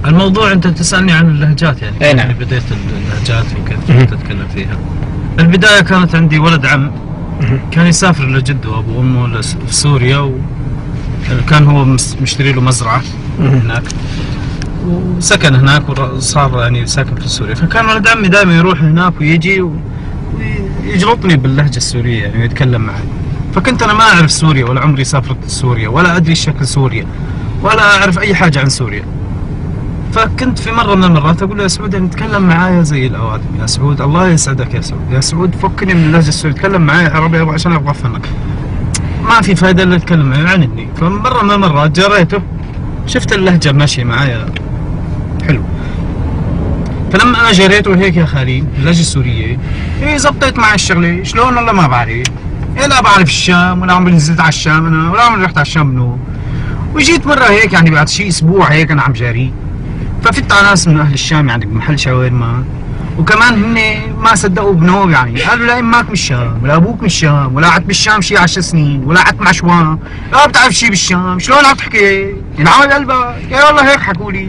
الموضوع انت تسالني عن اللهجات يعني. اي نعم. بديت اللهجات وكيف تتكلم فيها. البدايه كانت عندي ولد عم كان يسافر لجده وابو امه لسوريا، وكان هو مشتري له مزرعه هناك وسكن هناك وصار يعني ساكن في سوريا. فكان ولد عمي دائما يروح هناك ويجي ويجلطني باللهجه السوريه يعني ويتكلم معي. فكنت انا ما اعرف سوريا ولا عمري سافرت سوريا ولا ادري شكل سوريا ولا اعرف اي حاجه عن سوريا. فكنت في مره من المرات اقول له يا سعود يعني تكلم معايا زي الاوادم، يا سعود الله يسعدك يا سعود، يا سعود فكني من اللهجه السوريه، تكلم معايا عربي عشان ابغى افهمك. ما في فائده الا اتكلم معي يعاندني. فمره من المرات جريته شفت اللهجه ماشيه معايا حلو. فلما انا جريته هيك يا خالي اللهجه السوريه زبطت معي الشغله. شلون والله ما بعرف. لا بعرف الشام ولا عمري نزلت على الشام انا ولا عمري رحت على الشام منو. وجيت مره هيك يعني بعد شيء اسبوع هيك انا عم جاري، ففت على ناس من اهل الشام يعني بمحل شاورما، وكمان هن ما صدقوا بنوب يعني قالوا لا امك من الشام ولا ابوك من الشام ولا قعدت بالشام شي 10 سنين ولا قعدت مع شوان لا بتعرف شي بالشام. شلون عم تحكي؟ ينعمل قلبك يا والله هيك حكوا لي.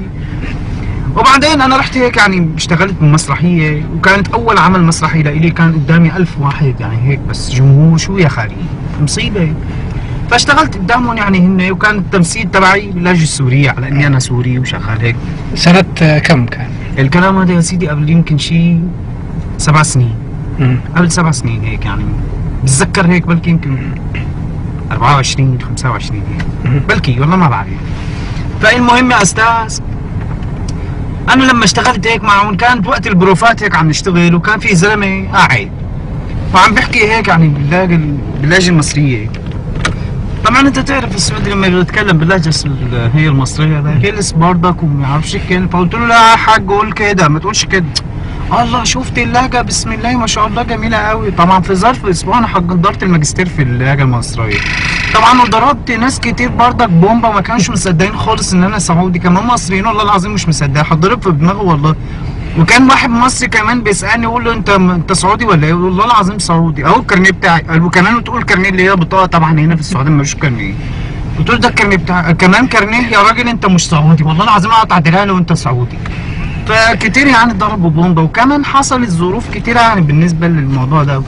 وبعدين انا رحت هيك يعني اشتغلت بمسرحيه، وكانت اول عمل مسرحي لإلي كان قدامي 1000 واحد يعني هيك بس جمهور شو يا خالي مصيبه. فاشتغلت قدامهم يعني هن، وكان التمثيل تبعي باللهجه السوريه على اني انا سوري وشغال هيك. سنة كم كان؟ الكلام هذا يا سيدي قبل يمكن شي 7 سنين. قبل 7 سنين هيك يعني بتذكر هيك بلكي يمكن 24 25 هيك بلكي والله ما بعرف. فالمهم يا استاذ انا لما اشتغلت هيك معهم كانت وقت البروفات هيك عم نشتغل، وكان في زلمه قاعد وعم بحكي هيك يعني باللهجه المصريه. طبعا انت تعرف السعودي لما يتكلم باللهجه هي المصريه هيلس برضك وما يعرفش كلمه. فقلت له لا يا حاج قول كده ما تقولش كده. الله شفت اللهجه بسم الله ما شاء الله جميله قوي. طبعا في ظرف اسبوع انا حضرت الماجستير في اللهجه المصريه طبعا، وضربت ناس كتير برضك بومبا ما كانش مصدقين خالص ان انا سعودي، كمان مصريين والله العظيم مش مصدقين، هتضرب في دماغه والله. وكان واحد مصري كمان بيسالني يقول له انت سعودي ولا ايه؟ والله العظيم سعودي اهو الكارنيه بتاعي. قال وكمان تقول كارنيه اللي هي بطاقه، طبعا هنا في السعوديه ملوش كارنيه. قلت له ده الكارنيه بتاعي كمان كارنيه يا راجل انت مش سعودي والله العظيم اقطع دراعي لو انت سعودي. فكتير يعني ضربوا بومبا، وكمان حصلت ظروف كتيره يعني بالنسبه للموضوع ده.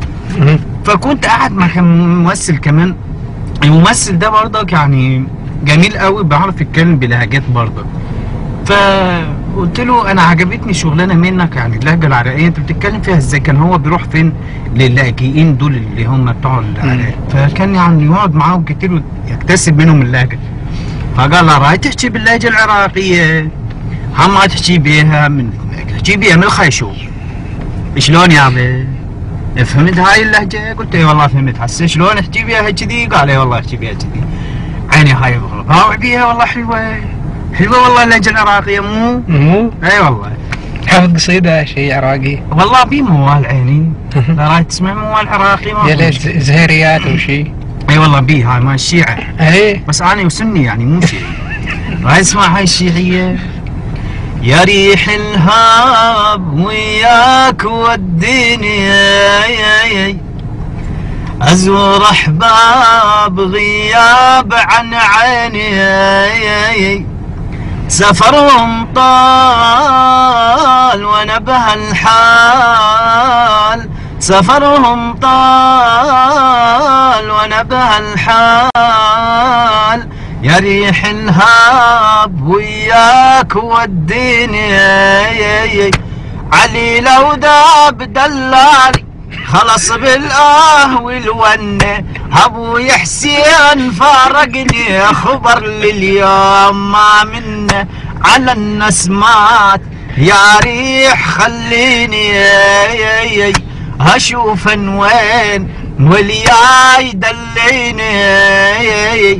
فكنت قاعد مع ممثل كمان، الممثل ده برضك يعني جميل قوي بيعرف يتكلم بلهجات برضك. فقلت له انا عجبتني شغلانه منك يعني اللهجه العراقيه انت بتتكلم فيها ازاي؟ كان هو بيروح فين للاجئين دول اللي هم بتوع العراق، فكان يعني يقعد معاهم كتير ويكتسب منهم اللهجه. فقال له راي تحكي باللهجه العراقيه هم تحكي بيها تحكي بيها من الخيشوم. شلون يا عمي؟ فهمت هاي اللهجه؟ قلت اي والله فهمت. هسه شلون احكي بيها كذي؟ قال اي والله احكي بيها كذي. عيني هاي بغرب بيها والله حلوه حلوه والله اللهجه العراقيه مو اي والله. حافظ قصيده شيء عراقي؟ والله بي موال عيني. لا راي تسمع موال عراقي ما يا ليش زهيريات او شيء؟ اي والله بي هاي مال الشيعه. اي بس انا وسني يعني مو شيعي. راي تسمع هاي الشيعيه يا ريح الهاب وياك وديني ازور احباب غياب عن عيني سفرهم طال وانا بهالحال سفرهم طال وانا بهالحال يا ريح الهاب وياك وديني علي لو داب دلالي خلص بالآه والونة ابوي حسين فارقني خبر لليوم ما منه على النسمات يا ريح خليني اشوفن وين والياي دليني.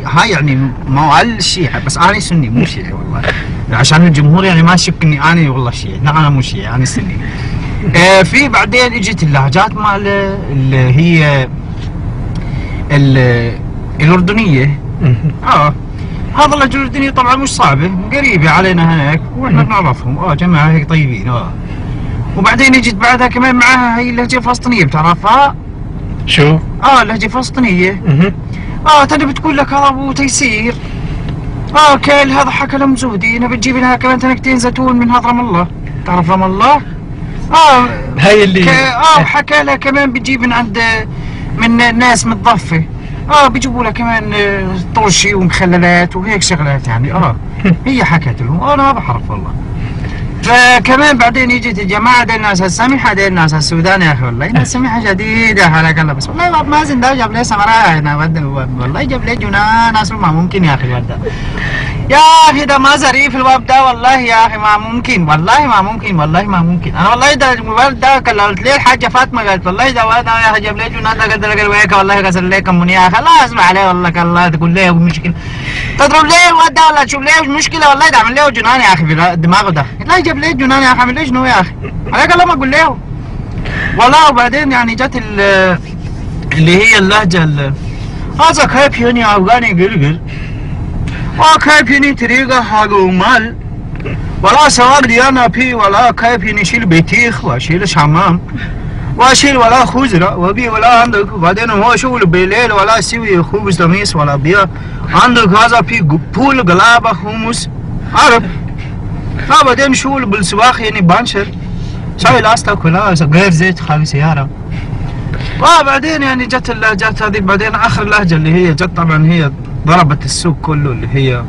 هاي يعني موال الشيعة بس انا سني مو شيعي والله عشان الجمهور يعني ما يشك اني انا والله شيعي. لا انا مو شيعي انا سني. في بعدين اجت اللهجات مال اللي هي الاردنيه. هذا اللهجه الاردنيه طبعا مش صعبه قريبه علينا هناك واحنا بنعرفهم جماعه هيك طيبين. وبعدين اجت بعدها كمان معاها هي اللهجه الفلسطينيه بتعرفها؟ شو؟ اللهجه الفلسطينيه. تاني بتقول لك هذا ابو تيسير كيل هذا حكى لهم زودي، نبي تجيب لها كمان تنكتين زيتون من هذا رام الله، تعرف رام الله؟ هاي اللي وحكى لها كمان بتجيب من عند من ناس متضفة، بيجيبوا لها كمان طرشي ومخللات وهيك شغلات يعني. هي حكت لهم، انا ما بعرف والله. فكمان بعدين يجت الجماعه دي الناس السميحه دي الناس السودان يا اخي، والله ناس سميحه جديده حالك الله، بس والله باب مازن ده جاب لي سمراء هنا والله جاب لي جنان اصلا ما ممكن يا اخي الواد ده. يا اخي ده ما ظريف الباب ده والله يا اخي، ما ممكن والله ما ممكن والله ما ممكن. انا والله ده الموبايل ده كلمت لي الحاجه فاطمه قالت والله ده واد يا اخي جاب لي جنان ده قدر لك الويك والله كسر لي كم يا اخي، الله اسمع عليه والله الله تقول لي مشكله تضرب ليه الواد ده ولا تشوف ليه المشكله، والله ده عمل له جنان يا اخي في دماغه ده، لا جاب لي جنان يا اخي، عمل لي شنو يا اخي عليك الله ما اقول له والله. وبعدين يعني جت اللي هي اللهجه هذا كيف يعني افغاني قلقل وكيف يعني طريقه حق مال ولا سواق ديانا في ولا كيف يعني شيل بيتيخ واشيل شمام واشيل ولا خزرة وبي ولا عندك. وبعدين هو شغل بالليل ولا يسوي خبز تميس ولا بيع عندك هذا في بول قلابة حمص عارف. بعدين شغل بالسواق يعني بانشر شاي لاستك ولا غير زيت خالي سيارة. وبعدين يعني جت اللهجات هذه. بعدين اخر لهجة اللي هي جت طبعا هي ضربت السوق كله اللي هي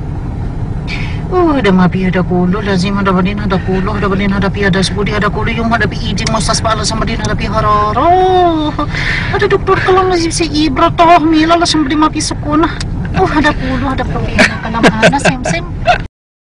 ada mapi ada kulo lazim ada balin ada kulo ada balin ada pi ada sebudi ada kulo yung ada pi iji mustaspa ala sama din ada pi hararo ada doktor kalau lazim si ibra toh mila la sama di mapi sukuna ada kulo ada problema kalam ana sem